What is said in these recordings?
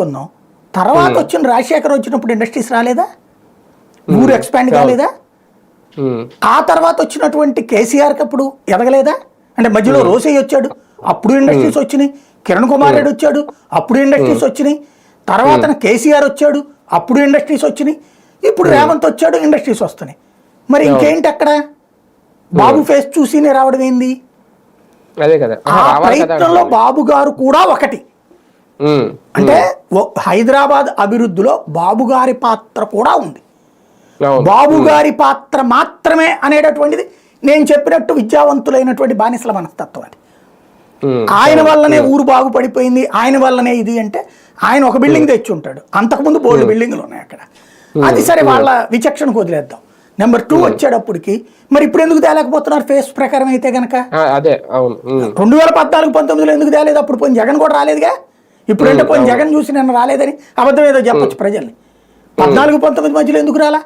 అనుకుందాం. తర్వాత వచ్చిన రాజశేఖర్ వచ్చినప్పుడు ఇండస్ట్రీస్ రాలేదా? ఊరు ఎక్స్పాండ్ కాలేదా? ఆ తర్వాత వచ్చినటువంటి కేసీఆర్కి అప్పుడు ఎదగలేదా? అంటే మధ్యలో రోసయ్య వచ్చాడు, అప్పుడు ఇండస్ట్రీస్ వచ్చినాయి. కిరణ్ కుమార్ రెడ్డి వచ్చాడు, అప్పుడు ఇండస్ట్రీస్ వచ్చినాయి. తర్వాత కేసీఆర్ వచ్చాడు, అప్పుడు ఇండస్ట్రీస్ వచ్చినాయి. ఇప్పుడు రేవంత్ వచ్చాడు, ఇండస్ట్రీస్ వస్తున్నాయి. మరి ఇంకేంటి అక్కడ? బాబు ఫేస్ చూసి రావడం ఏంది? ఆ ప్రయత్నంలో బాబు గారు కూడా ఒకటి. అంటే హైదరాబాద్ అభివృద్ధిలో బాబు గారి పాత్ర కూడా ఉంది. బాబు గారి పాత్ర మాత్రమే అనేటటువంటిది నేను చెప్పినట్టు విద్యావంతులైనటువంటి బానిసల మనస్తత్వం. అది ఆయన వల్లనే ఊరు బాగుపడిపోయింది, ఆయన వల్లనే ఇది అంటే ఆయన ఒక బిల్డింగ్ తెచ్చి ఉంటాడు, అంతకుముందు బోల్డ్ బిల్డింగ్లు ఉన్నాయి అక్కడ. అది సరే, వాళ్ళ విచక్షణకు వదిలేద్దాం. నెంబర్ 2 వచ్చేటప్పటికి మరి ఇప్పుడు ఎందుకు తేలేకపోతున్నారు? ఫేస్ ప్రకారం అయితే గనక 2014-19లో ఎందుకు తేలేదు? అప్పుడు పోయిన జగన్ కూడా రాలేదుగా. ఇప్పుడంటే పోయిన జగన్ చూసి నన్ను రాలేదని అబద్ధం ఏదో చెప్పొచ్చు ప్రజల్ని. 14-19 మధ్యలో ఎందుకు రాలా?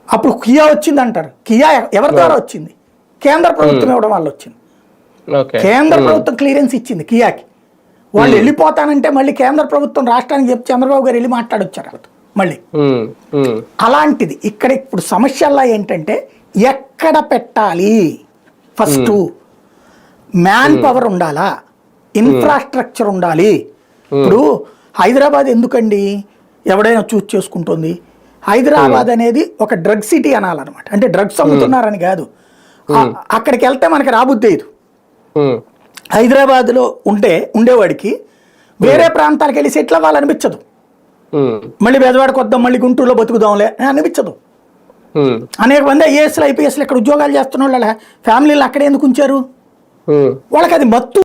అప్పుడు కియా వచ్చింది అంటారు. కియా ఎవరి ద్వారా వచ్చింది? కేంద్ర ప్రభుత్వం ఇవ్వడం వల్ల వచ్చింది. కేంద్ర ప్రభుత్వం క్లియరెన్స్ ఇచ్చింది కియాకి. వాళ్ళు వెళ్ళిపోతానంటే మళ్ళీ కేంద్ర ప్రభుత్వం రాష్ట్రానికి చెప్పి చంద్రబాబు గారు వెళ్ళి మాట్లాడొచ్చారు మళ్ళీ. అలాంటిది ఇక్కడ ఇప్పుడు సమస్యల్లా ఏంటంటే ఎక్కడ పెట్టాలి? ఫస్ట్ మ్యాన్ పవర్ ఉండాలా, ఇన్ఫ్రాస్ట్రక్చర్ ఉండాలి. ఇప్పుడు హైదరాబాద్ ఎందుకండి ఎవడైనా చూస్ చేసుకుంటుంది? హైదరాబాద్ అనేది ఒక డ్రగ్ సిటీ అనాలన్నమాట. అంటే డ్రగ్స్ అమ్ముతున్నారని కాదు. అక్కడికి వెళ్తే మనకి రాబుద్దేదు. హైదరాబాద్లో ఉండేవాడికి వేరే ప్రాంతాలకు వెళ్ళి సెటిల్ అవ్వాలనిపించదు. మళ్ళీ బెజవాడకు వద్దాం, మళ్ళీ గుంటూరులో బతుకుదాంలే అనిపించదు. అనేక మంది ఐఏఎస్లు, ఐపీఎస్లు ఇక్కడ ఉద్యోగాలు చేస్తున్న వాళ్ళ ఫ్యామిలీలు అక్కడే ఎందుకు ఉంచారు? వాళ్ళకి అది మత్తు.